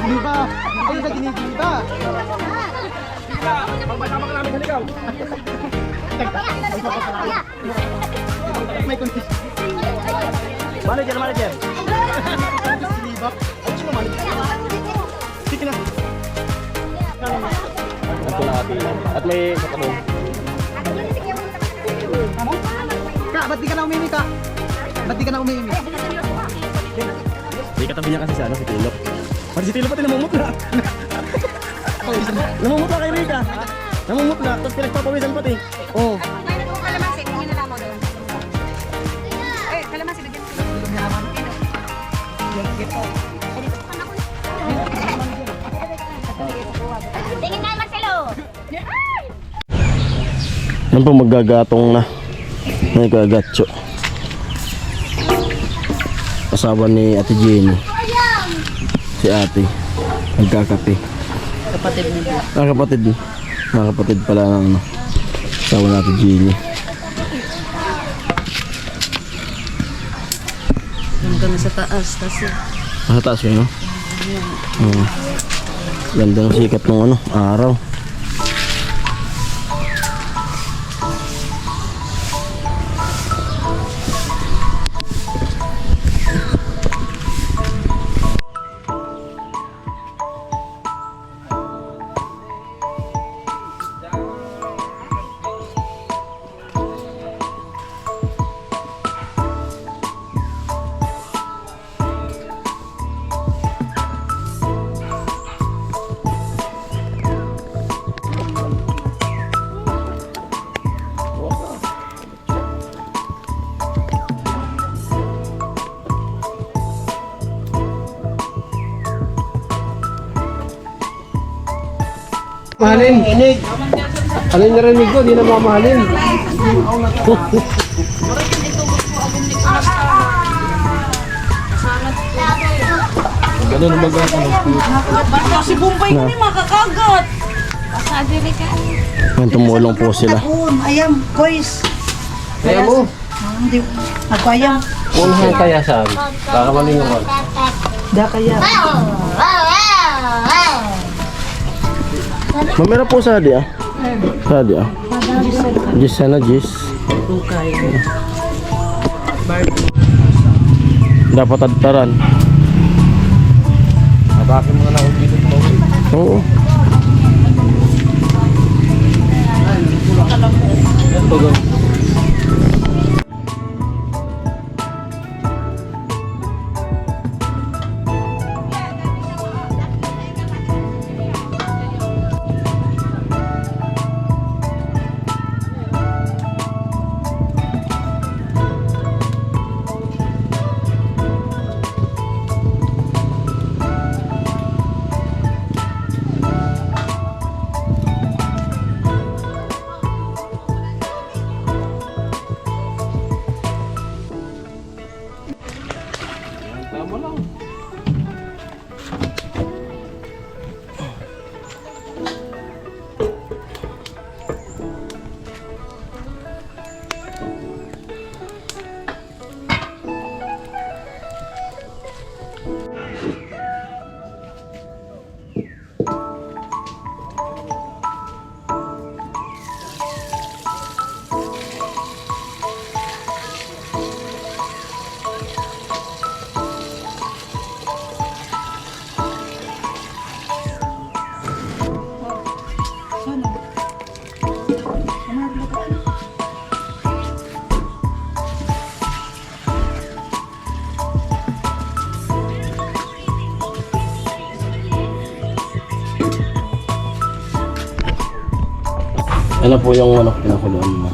Hindi ba? Ay, sa ginigita. Pagpasama ka namin sa ligaw. May contest. Manager, manager. Liba. Ay, sino manager? Sige na. Ito na atin. At may katanong. Ka, ba't di ka na umimi ka? Ba't di ka na umimi? May katabi niya kasi sa ano, si Tilo. Pati si Tilo pati namumutla. Namumutla kay Rika. Namumutla, tapos pinagpapawisan pati. Oo. Kalamansi, kung yun na mo doon. Eh, kalamansi, bigyan mo. Tingin nga, Marcelo! Yan po magagatong na. May kagatso. Kasama ni Ate Jenny. Si Ate. Nagkakape. Kapatid mo. Kapatid. Mga kapatid pala ng ano. Kasama ni Ate Jenny. Doon kami sa taas, kasi. Sa taas yun, no? Ganda ng sikat ng ano, araw. Mahalin. Inig. Ano yung narinig ko? Di na mamahalin. Ganun ang mag-ano. Si Bombay ko ni makakagat. Pasadili ka. Yan, tumulong po sila. Ayam, boys. Kaya mo. Hindi, nagpayam. Unang kaya saan? Baka malingawan. Da kaya. Mamira po sa hadi ah. Sa hadi ah. Jis sana jis. Bukay. Dapat adtaran. Abakin mo na lang dito mo. Oo. Tama lang. Ano po yung ano, pinakuluan mo.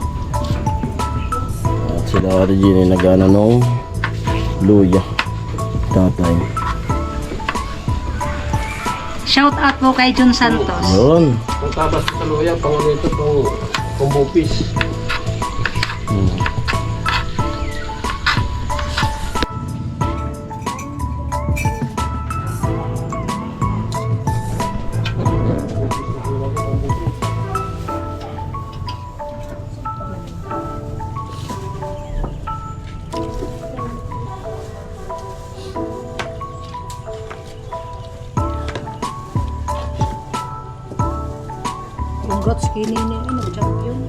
At sila Ate Jenny nagana nung luya. Tatay. Shout out po kay Jun Santos. Yun. Ang tabas sa luya, pang ano ito, pang bupis. Congrats kay Nini. Ay, nag-champion.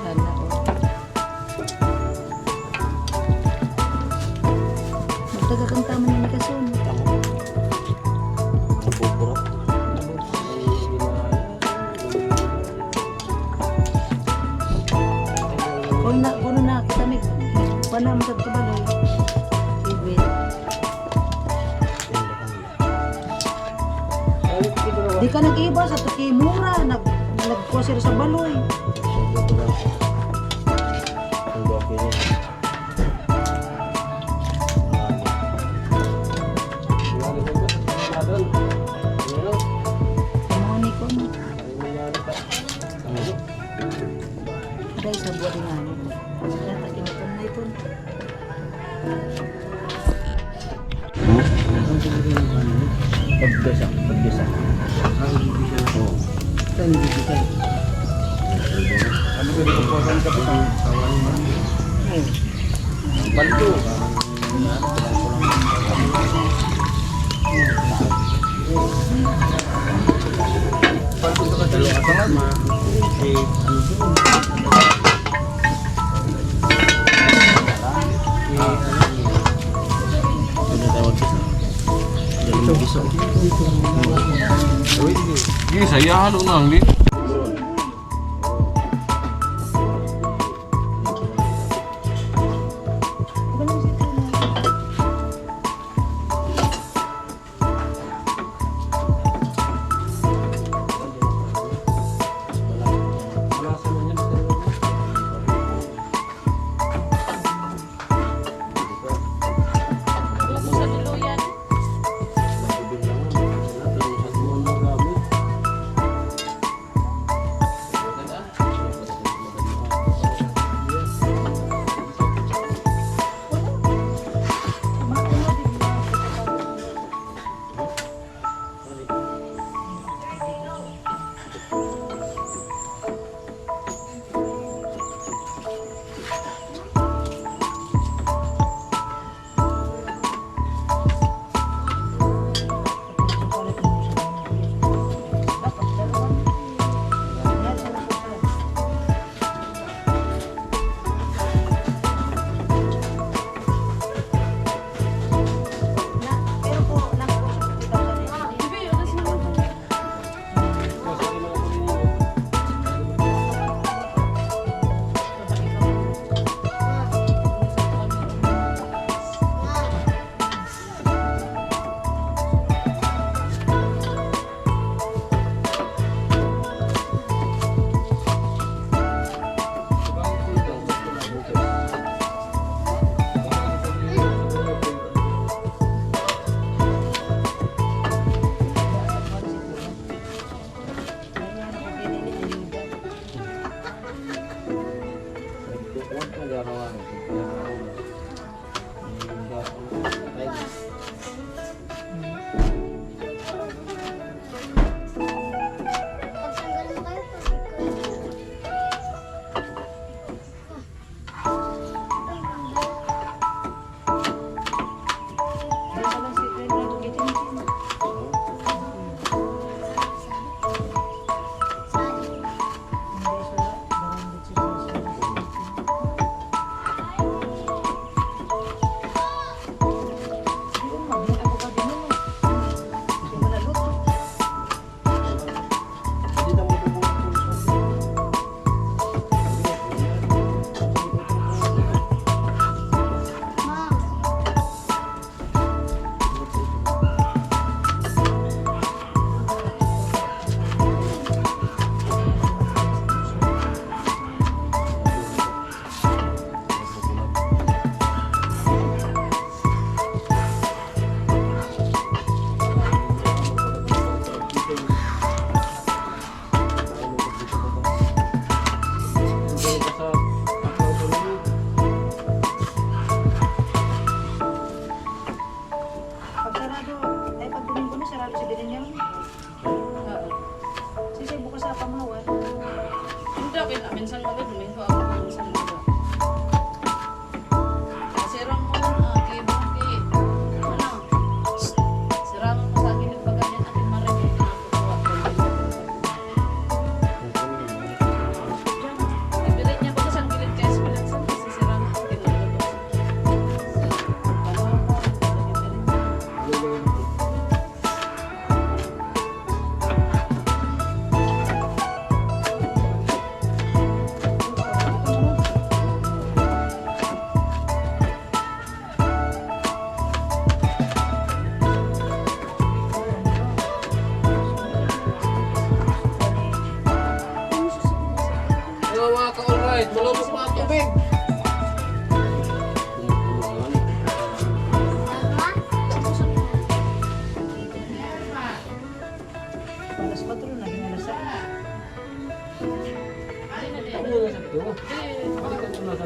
Sana, magtagakanta mo Nini Kason. Kuno na, kita may panam sa tubalay. Ibig. Di ka nag-iba sa tukimura, nagkwasir sa baloy. Kumuni ko mo. Aday sa buwan nga. Yata kinapon na ito. Pagdasa. Oo. Ano pwede ko po sa kapitang kawan mo? Balto. Balto ka sa atangan ma. Ini saya halo nang di.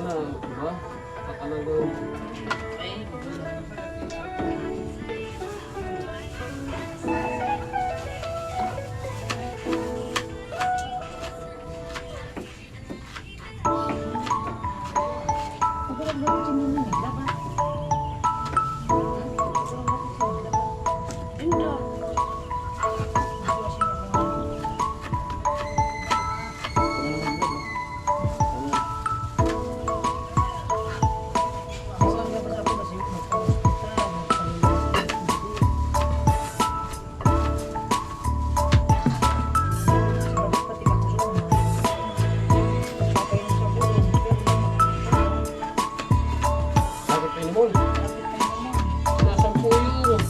na, diba? Talagang... Bakit pa inimol? Nasaan po yun?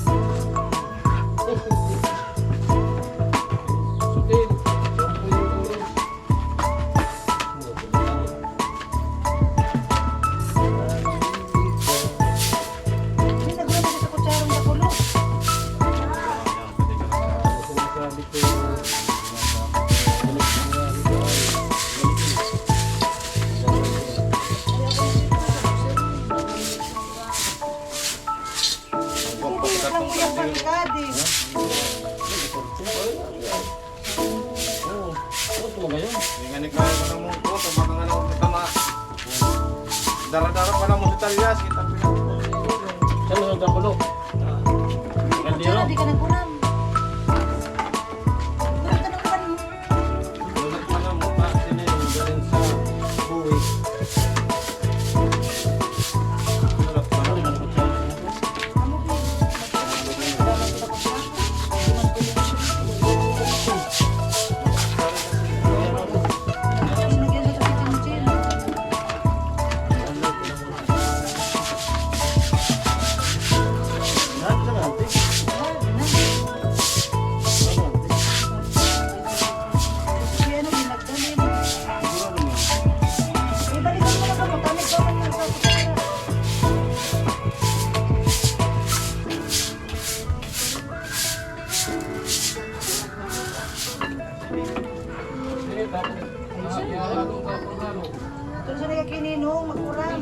Sutil. Saan po yung ulo? Sinasabi ko Dara-dara pa lang mo sa talyas, kita pinag-ulo. Saan mo nagkakulo? Kaldero? Di ka nagkulam. Bakit ka nagkulam mo? Lulat pa lang mo pa, sinayin galing sa buwi. Lulat pa lang. Terus ada kininong magkuram.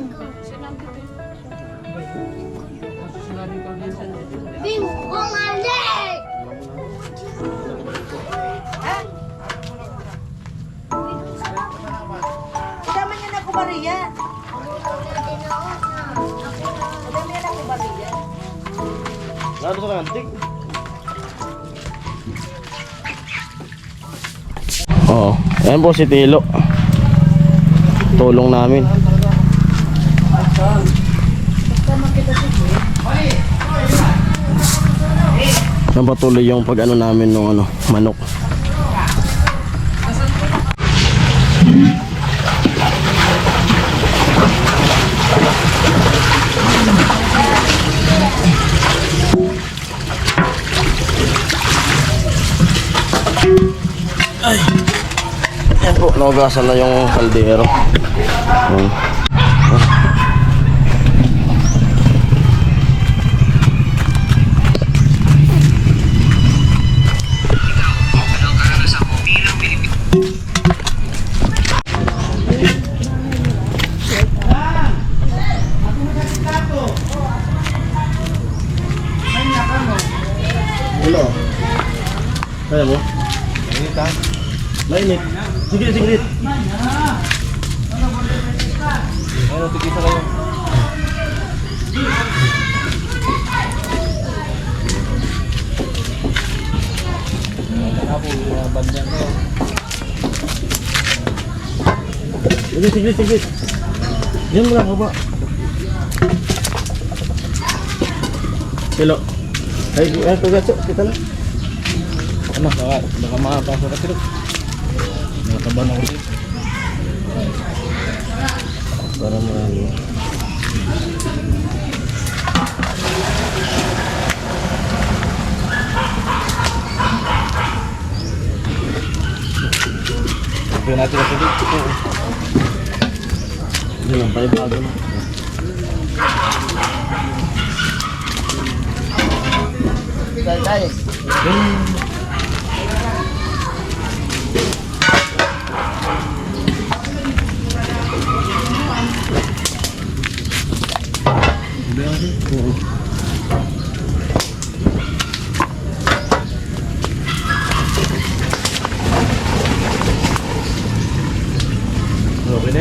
Ha? Idaman niya na ko Maria. Idaman niya na ko Maria. Lalo sa kantik. Oo. Ayan po si Tilo. Tulong namin. Yan patuloy yung pag-ano namin ng manok. Ay. Yan po, naugasan na yung kaldero. Ayan. Hello. Kaya mo? Mainit. Sige, sige. Ano, tigisa kayo. Ako, banda ko. Sige, sige, sige. Yan mo lang, baba. Hello. Ay, tugasok. Kita na. Ano, baka makapasok ka sila. Nakaban ako dito. Para marami. Ito natin na dito. Yan lang, bago na. Tayo. Okay na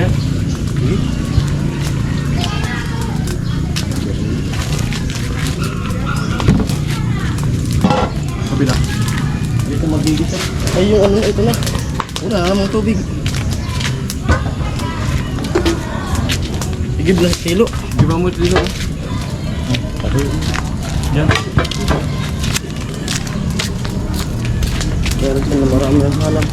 yan? Sabi na. Dito magigit sa... Ay, yung ano na ito na. Wala namang tubig. Igib na kilo. Di ba mo dito? Yan. Meron na marami ang halang.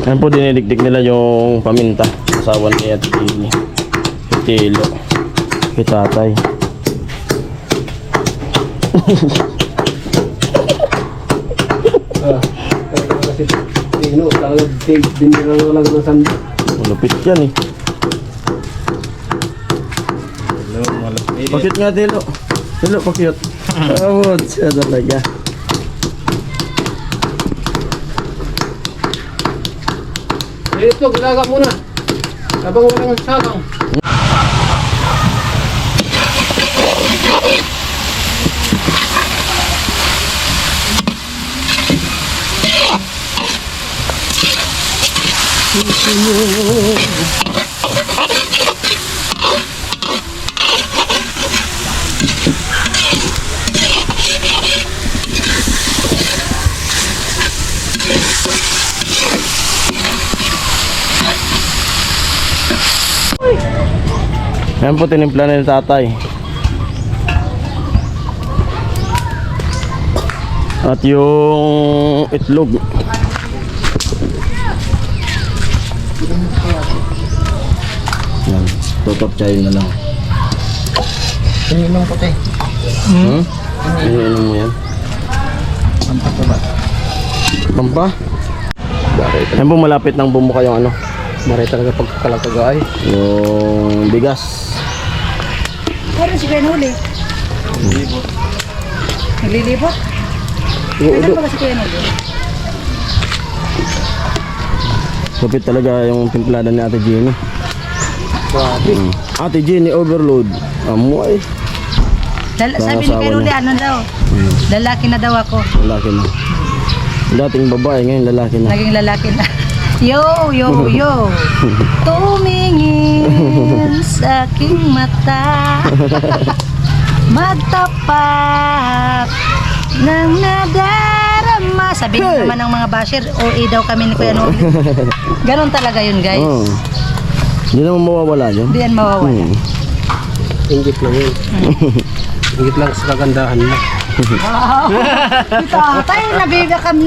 Yan po, dinidikdik nila yung paminta. Asawa ni Ate Tili. Tilo. Kay tatay. Kasi Tino, talaga binira na lang ng sanda. Malupit yan eh. Hello, malapit. Pakit nga Tilo. Tilo, pakit. Awot siya talaga. Ito, gilaga muna. Habang walang sagang. Yan po, tinimpla na ni tatay. At yung itlog. Yan, tutopchayin na lang. Tingin ng puti. Iniinom mo yan? Pampa ba? Pampa? Yan po, malapit ng bumuka yung ano, Maray talaga pagkalagay. yung bigas. Pero si Kuya Nuli. Naglilibot? Kailan ba si Kuya Nuli? Lupit talaga yung timplada ni Ate Jenny. Grabe. Ate Jenny overload. Amoy. Sabi ni Kuya Nuli, ano daw? Lalaki na daw ako. Lalaki na. Dating babae, ngayon lalaki na. Naging lalaki na. Yo, yo, yo. Tumingin sa aking mata. Magtapat ng nadarama. Sabi naman ng mga basher, OA daw kami ni Kuya Noli. Ganon talaga yun, guys. Oo. Hindi naman mawawala yun. Hindi yan mawawala. Ingit lang yun. Ingit lang sa kagandahan mo. Si tatay,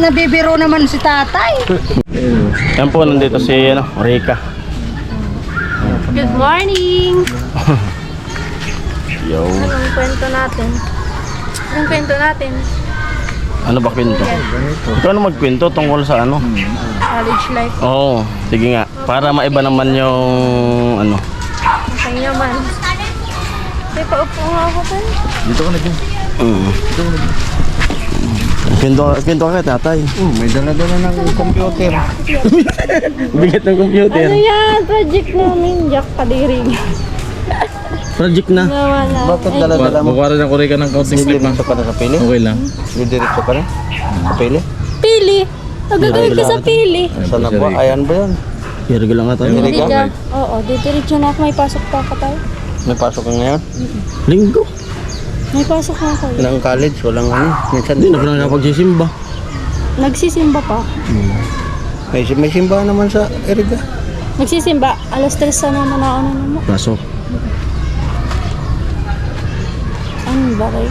nabibiro naman si tatay. Yan po, nandito si Rika. Good morning! Yo. Anong kwento natin? Anong kwento natin? Ano ba kwento? Ikaw ano magkwento tungkol sa ano? College life. Oo, sige nga. Para maiba naman yung ano. Okay naman. May paupo nga ako pa. Dito ka na dyan. Kwento ka kay tatay. May dala-dala ng computer. Bigat ng computer. Ano yan? Project namin. Jack Kadiring. Project na. Nawala. Bakit dala-dala mo? Bukuha rin ako rin ka ng counting slip na. Diretso ka na sa pili? Okay lang. Diretso ka na? Sa pili? Pili! Nagagawin ka sa pili. Sana po? Ayan ba yan? Hirga lang nga tayo. Hirga. Hindi ka. Oo, didiretso na ako. May pasok pa ka tayo. May pasok ka ngayon? Linggo. May pasok na ako. Ng college? Walang ano? Minsan Hindi na pala nakapagsisimba. Nagsisimba pa. may simbahan naman sa Eriga. Nagsisimba. Alas 3 na naman ako na naman. Pasok. Ano ba kayo?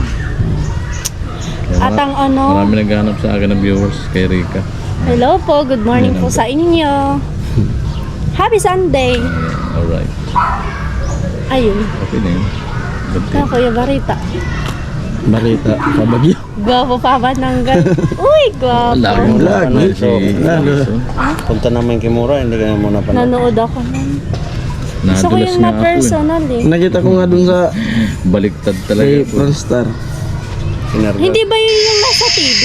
At ang ano... Marami naghahanap sa akin ng viewers kay Rika. Hello po, good morning po sa inyo. Happy Sunday. Alright. Ayun, Okay na yun. Good ka Kuya Barita. Balita. Kabagyo. Gwapo pa ba ng Uy, gwapo. Lagi. So, Lalo. punta namin kay Mura, hindi ka muna pa. Nanood ako nun. Gusto ko Nadulas yung nga ako eh. na-personal eh. Nakita ko nga dun sa Baliktad talaga kay ako. Franstar. Hindi ba yun yung nasa TV?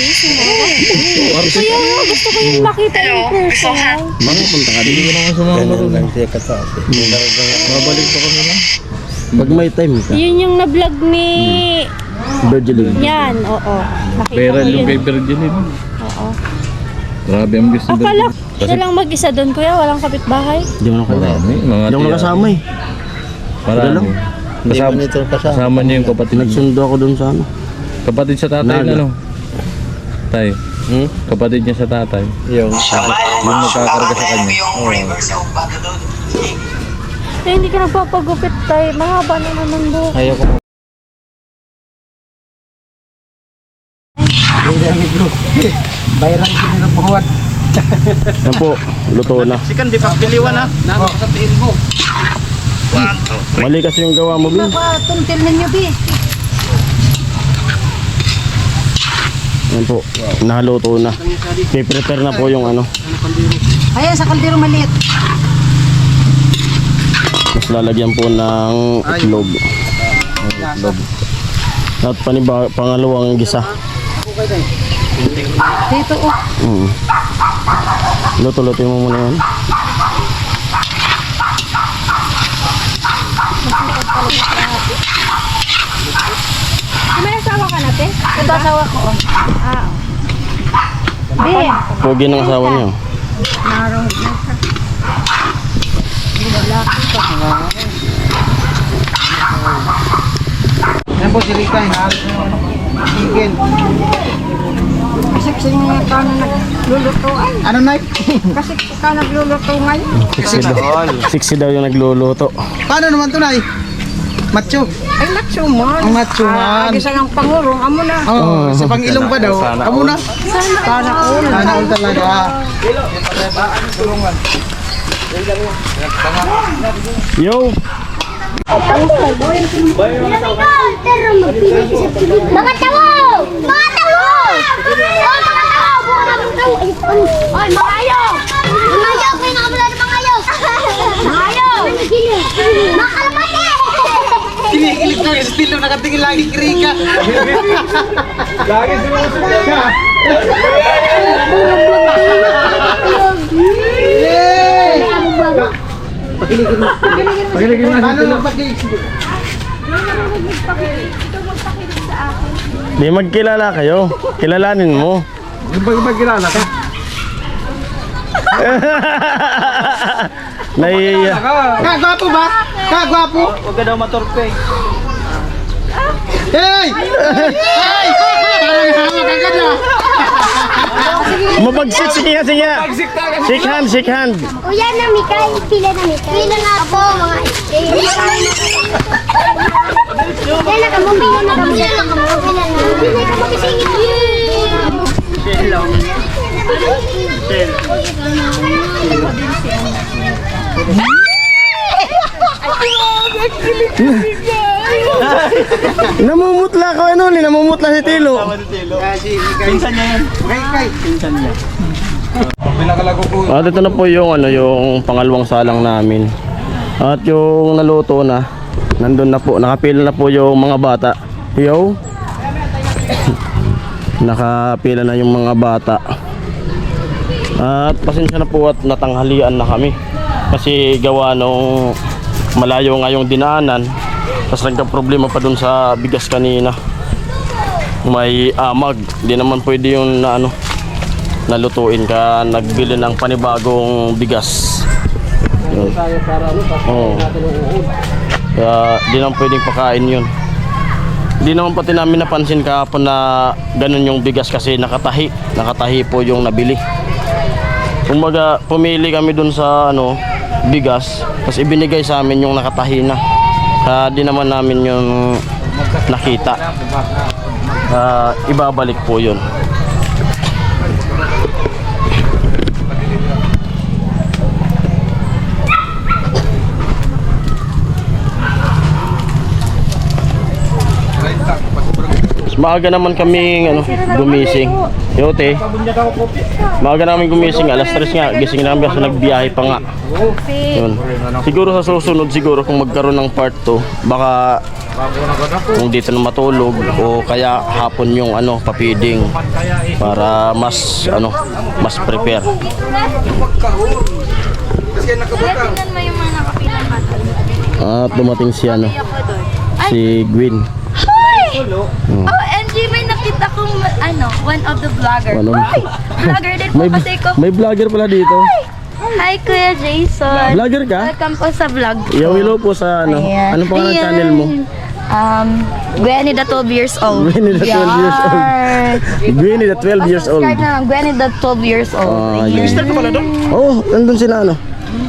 Kaya nga, gusto ko yung makita yung personal. Mga punta ka Hindi din. ko naman sumama Ganyan doon. lang siya kataas. Mabalik pa kami lang. Pag may time ka. Yun yung na-vlog ni... Virgil. Yan, oo. Nakita Pera ko yung yun. kay Virgilin. Oo. Grabe ang gusto Akala siya lang mag-isa doon, kuya. Walang kapitbahay. Hindi mo nakasama. Marami. Mga Hindi mo nakasama eh. Marami. Kasama niya yung kapatid. Nagsundo ako dun sa ano. Kapatid sa tatay Naga. na no? Tay. Kapatid niya sa tatay. Yung Yung magkakarga sa kanya. Eh, hindi ka nagpapagupit tayo. Mahaba na naman buhok. ayaw ko. Bayran ko nila buhat. Yan po, luto na. Sikan di pa piliwan ha. Nakakasatiin mo. Mali kasi yung gawa mo, Bin. Baka tuntil ninyo, Bi. Yan po, naluto na. I-prepare na po yung ano. Ayan, sa kaldero maliit. Mas lalagyan po ng itlog. Itlog. At pangalawang gisa. Dito, oh. Luto-luto mo muna yan. May asawa ka na, te? Ito asawa ko, oh. Ah. Bi. Pogi ng asawa niyo. Narong. Yan po si Rika. Chicken. Kasi ka na naglulutuan. Ano na? Kasi ka nagluluto ngayon. 60 daw yung nagluluto. Paano naman to, Nay? Macho. Ay, macho man. Ang macho man. Agisa ng pangurong. Amo na. Oh, sa pangilong pa daw. Amo na. Sana all. Sana all talaga. Yo! Mga tawo! Mga tawo! Ay, mga ayaw! Mga ayaw! Pinakabala ng mga ayaw! Mga ayaw! Mga kalapate! Kinikilig ko yung estilo. Nakatingin lagi kay Rika. Lagi sumusunod ka. Yay! Pakiligin mo. Pakiligin mo. Paano lang pakiligin? Di magkilala kayo. Kilalanin mo. Yung magkilala ka? Naiiya. Kagwapo ba? Kagwapo? Huwag ka daw maturpe. Hey! Hey! Parang hawak agad na. Mabagsik, sige nga, sige nga. Shake hand, shake hand. Kuya na Mikay, pila na Mikay. Pila na po, mga Yan na kamo, pila na kamo. Pila na kamo, pila na. Pila na kamo kasi Namumutla ko ano, namumutla si Tilo. Pinsan niya yan. Kay. Pinsan niya. Pinakalago ko. At ito na po yung ano, yung pangalawang salang namin. At yung naluto na, nandun na po, nakapila na po yung mga bata. Yo. Nakapila na yung mga bata. At pasensya na po at natanghalian na kami. Kasi gawa nung malayo nga yung dinaanan. Tapos nagka-problema pa dun sa bigas kanina. May amag. Di naman pwede yung na, ano, nalutuin ka. Nagbili ng panibagong bigas. Yun. Oo. Kaya di naman pwedeng pakain yun. Di naman pati namin napansin kahapon na ganun yung bigas kasi nakatahi. Nakatahi po yung nabili. Kumbaga pumili kami dun sa ano, bigas. Tapos ibinigay sa amin yung nakatahi na. Kaya di naman namin yung nakita. Ibabalik po yun. Maaga naman kami ano, gumising. Yote. Maaga namin gumising, alas 3 nga. Gising na kami kasi nagbiyahe pa nga. Yun. Siguro sa susunod siguro kung magkaroon ng part 2, baka kung dito na matulog o kaya hapon yung ano, papiding para mas ano, mas prepare. Tingnan mo yung mga nakapilang bata. At dumating si ano, si Gwen. OMG, may nakita kong one of the vlogger. Ano? Ay, vlogger din po May, kasi ko. may vlogger pala dito. Hi, Kuya Jason. Vlogger ka? Welcome po sa vlog ko. Hello po sa ano. Ayan. Anong pangalan ng Ayan. channel mo? Gwenny the 12 years old. Gwenny the 12 years old. Gwenny the 12 years old. Subscribe na lang, Gwenny the 12 years old. Yes. Ayan. Oh, nandun sila ano.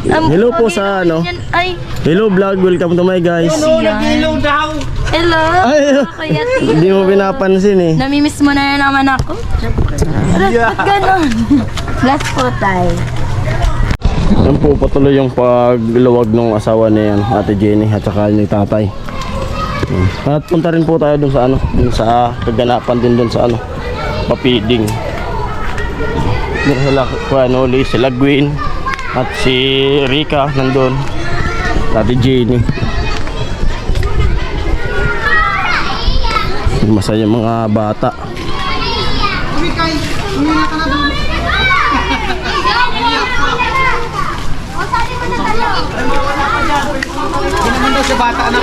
Hello po sa ano. Ay, Hello vlog, welcome to my guys. Nag-ilaw daw. hello. Ay, Kuya T. hindi mo pinapansin eh. Namimiss mo na naman ako. Ba't ganon? Bless po tayo. Yan po patuloy yung pagluwag ng asawa ni Ate Jenny at saka ni tatay. At punta rin po tayo dun sa ano, dun sa kaganapan din dun sa ano, papiding. Dun sila Kuanoli, sila Gwen at si Rika nandun. Ate Jenny. Masaya yung mga bata. Hindi naman daw siya bata na.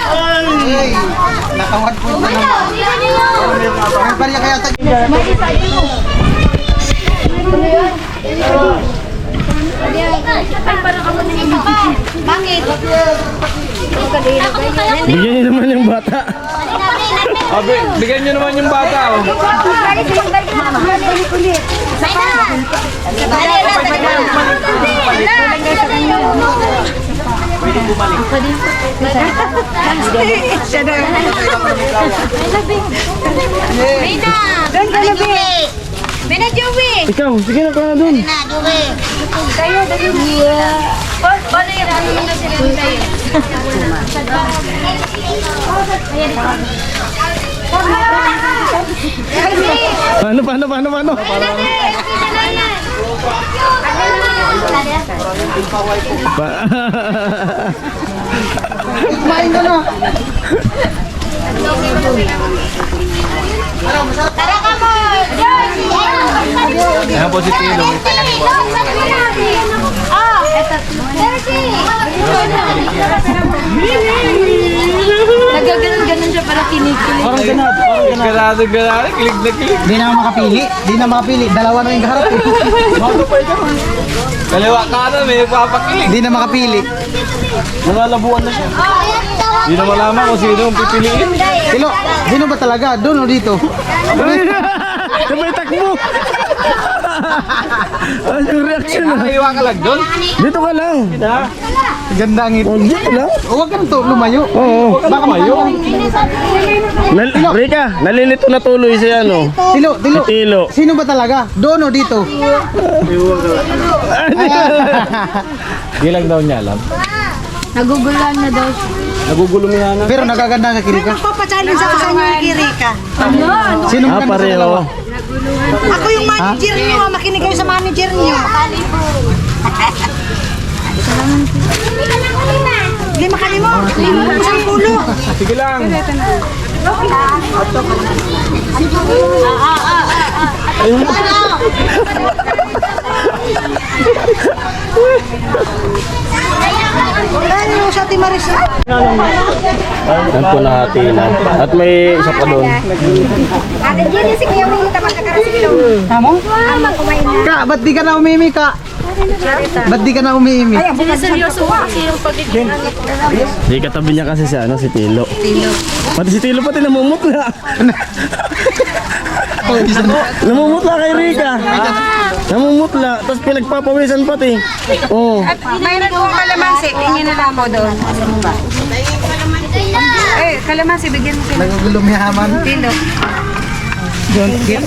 Ay, nakawad po na naman. May barya kaya sa... Bakit? Bigyan niyo naman yung bata. Bigyan nyo naman yung bata, oh. Bina Joey! Ikaw, sige na ka na dun. Na, Joey! Kayo, dali mo. Paano yung ano na sila tayo? Paano? Kumain ka na. Tara ka mo! Ayan po si Tilo. Oh! Mercy! Nagaganon-ganon siya para kinig-kinig. Parang ganad. Ganado, kilig na kilig. Di na makapili. Di na makapili. Dalawa na yung kaharap. Kaliwa kanan, may papakilig. Di na makapili. Nangalabuan na siya. Hindi na malaman kung sino ang pipiliin. Kilo, sino ba talaga? Doon o dito? Sabay takbo. Ano yung reaction na? Nakahiwa ka lang doon. Dito ka lang. Ganda ang ngiti. Oh, dito lang. Huwag ka na to, lumayo. Oo. Baka mayo. Rika, nalilito na tuloy siya ano. Tilo. Si Tilo. Sino ba talaga? Doon o dito? Di lang daw niya alam. Nagugulan na daw siya. Nagugulo mo yan. Pero nagaganda ka, Kirika. Papachallenge ako sa inyo ni Kirika. Sino Ah, maganda sa pareho. dalawa? Ako yung manager niyo. Makinig kayo sa manager niyo. Lima ka limo. Isang pulo. Sige lang. Ano sa Ate Marisa? Yan po nahatinan. At may isa pa doon. Ate Jenny, si Kuya Wing, tapos nakarasi kilo. Tamo? Ama, kumain na. Ka, ba't di ka na umiimi ka? Ba't di ka na umiimi? Seryoso ko kasi yung pagiging Di katabi niya kasi si ano, si Tilo. Pati si Tilo pati namumutla. Namumutla kay Rika. Namumutla, tapos pinagpapawisan pati. Oh. Mayroon po kalamansi. Tingin na lang mo doon. Eh, kalamansi, bigyan mo kayo. Nagugulong yaman. Tilo. Hindi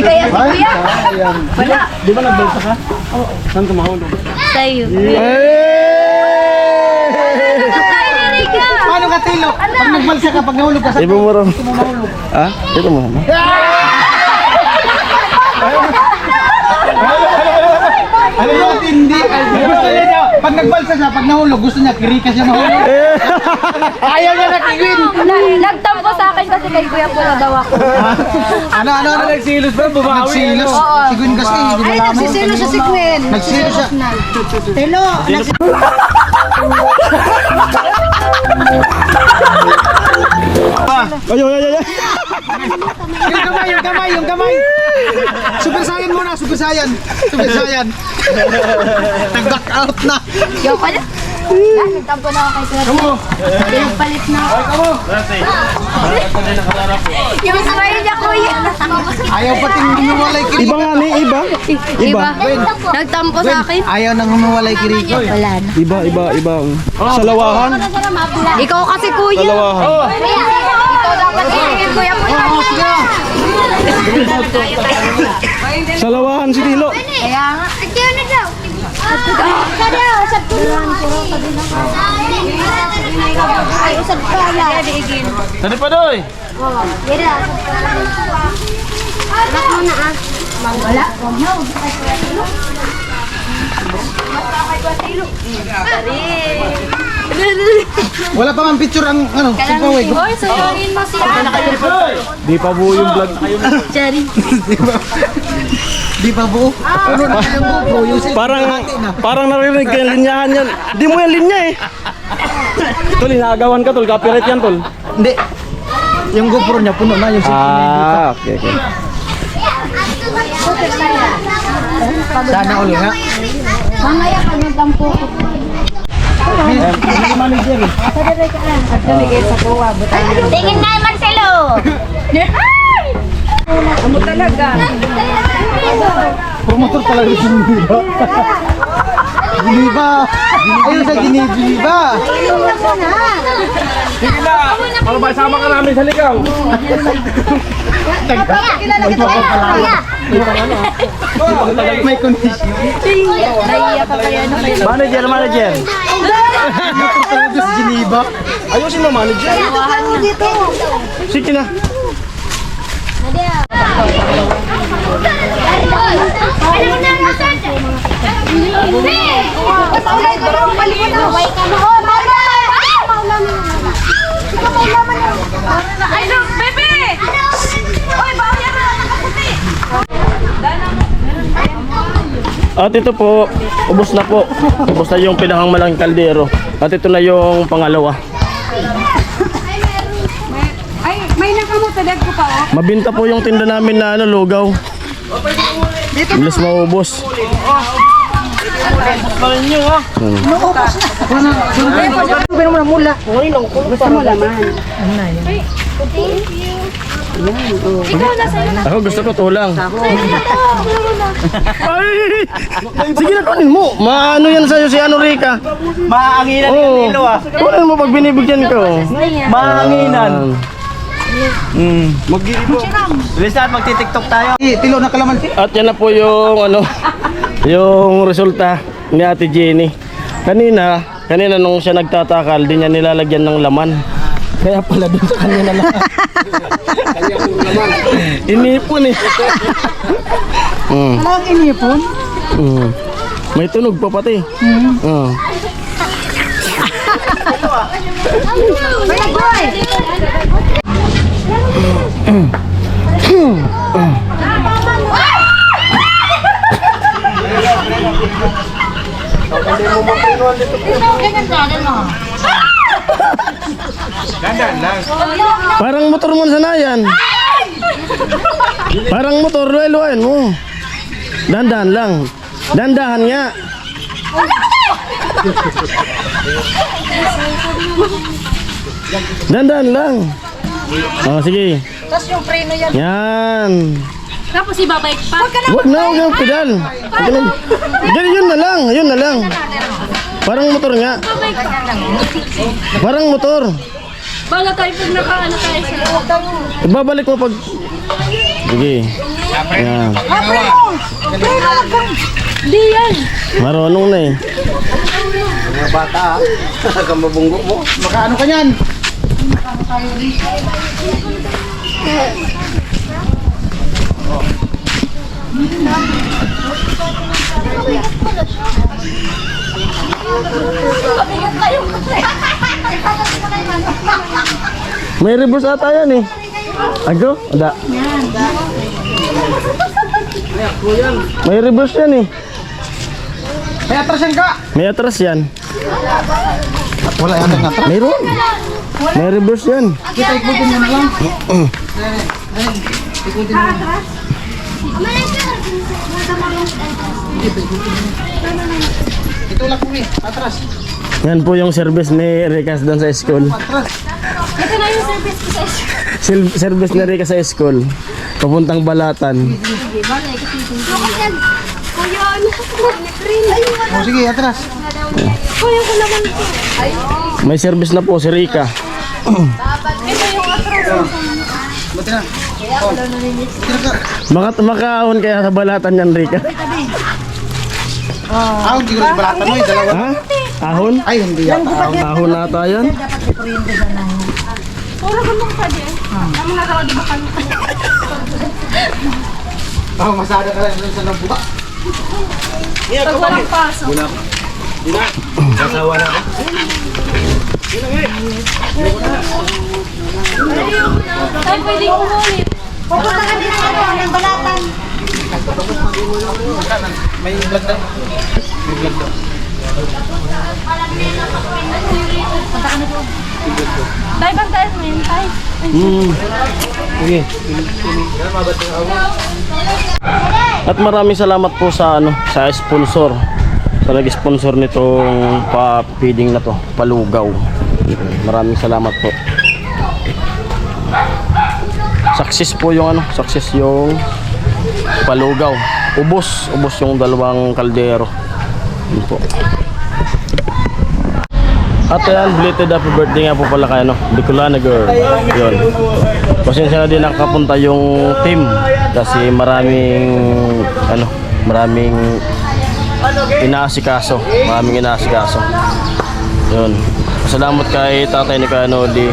kaya si Kuya. Wala. Di ba nagbalsa ka? Oo. Saan ka mahulog? Sa'yo. Paano ka, Tilo? Pag nagbalsa ka, pag nahulog ka sa... Ibo mo rin. Ha? Ito mo. Ano yung hindi? Gusto niya, pag nagbalsa siya, pag nahulog, gusto niya, Kirika siya mahulog. Ayaw niya na, Kiwin. Nagtampo sa akin yan kasi kay Kuya Pula daw ako. Ano? Nagsilos ba? Bumawi. Nagsilos. Si Gwen kasi, hindi mo Ay, alam. nagsisilo siya si Gwen. Nagsilos siya. Telo, Ay. Yung kamay. Super Saiyan muna, Super Saiyan. Nag-back out na. Yung pala. Nagtampo na ako kay Kuya. Yung palit na ako. Yung smile niya, Kuya. Ayaw pating humiwalay kirika. Iba nga ni, iba. Iba? Nagtampo sa akin. Ayaw nang humiwalay kirika. Wala na. Iba. Salawahan. Ikaw kasi, Kuya. Salawahan. Ikaw dapat iingin, Kuya Pula. Salawahan si Tilo. Kaya nga. Ikaw na daw. Kada, sa tulungan ko. Ay, usap ka lang. Tadi pa doy. Yada. Anak mo na ah. Wala. Wala pa man picture ang si Paweg. Hoy, sayangin mo siya. Di pa buo yung vlog. Jerry. Di pa buo. Ano na yung buo? Yung Parang narinig ko yung linyahan yan. Di mo yung linya eh. Tol, inagawan ka tol. Copyright yan tol. Hindi. Yung GoPro niya puno na yung Okay. Sana all nga. Mamaya ka nagtampo ko. Tingin nga Marcelo. Amo talaga. Promotor talaga si Giniba. Giniba. Ayun sa Giniba. Sige na. Para masama ka namin sa ligaw. May condition. Naiiyak ka kaya no kayo. Manager. Promotor talaga si Giniba. Ayusin mo manager. Sige na. At ito po, ubos na po. Ubos na yung pinakang malaking kaldero. At ito na yung pangalawa. Ay, may nakamutalad ko pa oh. Mabinta po yung tinda namin na lugaw. Bilis maubos. Pero mo na mula. Gusto mo laman. Ikaw na sa'yo na. Ako gusto ko tulang. Ay! Sige na, kunin mo. Maano yan sa'yo si ano Rika? Maanginan Oo. Kunin mo pag binibigyan ko. Maanginan. Mag-iibo. Lisa, magti-tiktok tayo. Tilo na kalamansi. At yan na po yung ano, yung resulta ni Ate Jenny. Kanina nung siya nagtatakal, di niya nilalagyan ng laman. Kaya pala dun sa kanya na lang. Inipon eh. Ano ang inipon? May tunog pa pati. Parang motor mo sana yan. Parang motor, luwain mo. Dandahan lang. Dandahan nga. Dandahan lang. Oh, sige. Tapos yung preno yan. Yan. Tapos ibabike pa. Huwag na, huwag yung pedal. Yan, yun na lang. Parang motor nga. Parang motor. Bala tayo pag nakaano tayo sa Ibabalik mo pag... Sige. Yan. Di yan. Marunong na eh. Mga bata, kamabunggo mo. Makaano ka niyan? May reverse ata yan eh. Ago? Ada. May reverse yan eh. May atras yan ka! May atras yan. Wala yan ang atras. Mayroon. May reverse yan. Kita ikutin mo na lang. Ikutin mo. Ito lang po eh, atras. Yan po yung service ni Ricas doon sa school. Atras. Ito na yung service ko sa Service ni Ricas sa school. Papuntang Balatan. Kuya, ano ko O sige, atras. Kuya ko naman ito. May service na po si Rica. Ito yung atras. Buti na. Oh. Buti na ka. Makaahon kaya sa Balatan yan, Rica. Ah, hindi ko rin balatan mo eh, dalawa. Ha? Ahon? Ay, hindi yata. Ahon ata yan. Puro gandong pa din. Ang mga raw di ba kami? Oh, masada ka lang dun sa nabuka. Pag walang pasok. Ay, pwede umulit. Pupunta ka din ng Balatan. May vlog daw. May vlog daw. Tay, bang tayo mo yun, tay? Sige. At maraming salamat po sa sa sponsor. Sa nag-sponsor nitong pa-feeding na to, Palugaw. Maraming salamat po. Success po yung success yung Palugaw. Ubos yung dalawang kaldero. Yun po. At ayan, belated happy birthday nga po pala kay Bicolana girl. Yun. Pasensya na din nakapunta yung team kasi maraming inaasikaso. Yun. Salamat kay tatay ni Kuya Noli,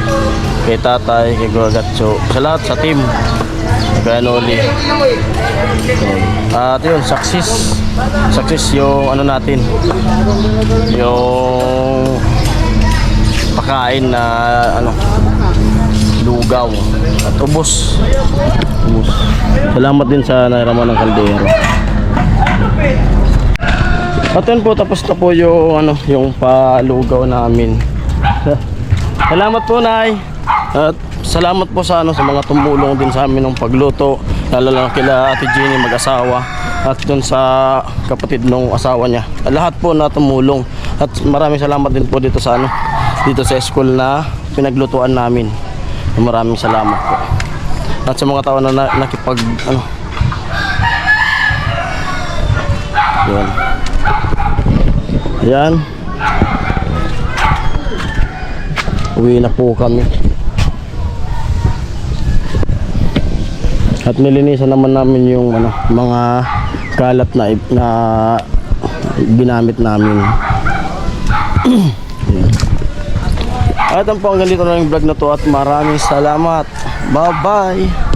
kay tatay, kay Guagatso, sa lahat sa team Kuya Noli. At yun, success yung natin, yung pakain na lugaw at ubos. Salamat din sa nairaman ng kaldero. At yun po, tapos na po yung yung palugaw namin. Salamat po, Nay. At salamat po sa sa mga tumulong din sa amin ng pagluto, lalo lang kila Ate Jenny mag-asawa at dun sa kapatid nung asawa niya. Lahat po na tumulong. At maraming salamat din po dito sa dito sa school na pinaglutuan namin. Maraming salamat po. At sa mga tao na nakipag Yun. Ayan. Uwi na po kami. At nilinisan naman namin yung mga kalat na ginamit namin. At ang po, hanggang dito na yung vlog na to at maraming salamat. Bye bye.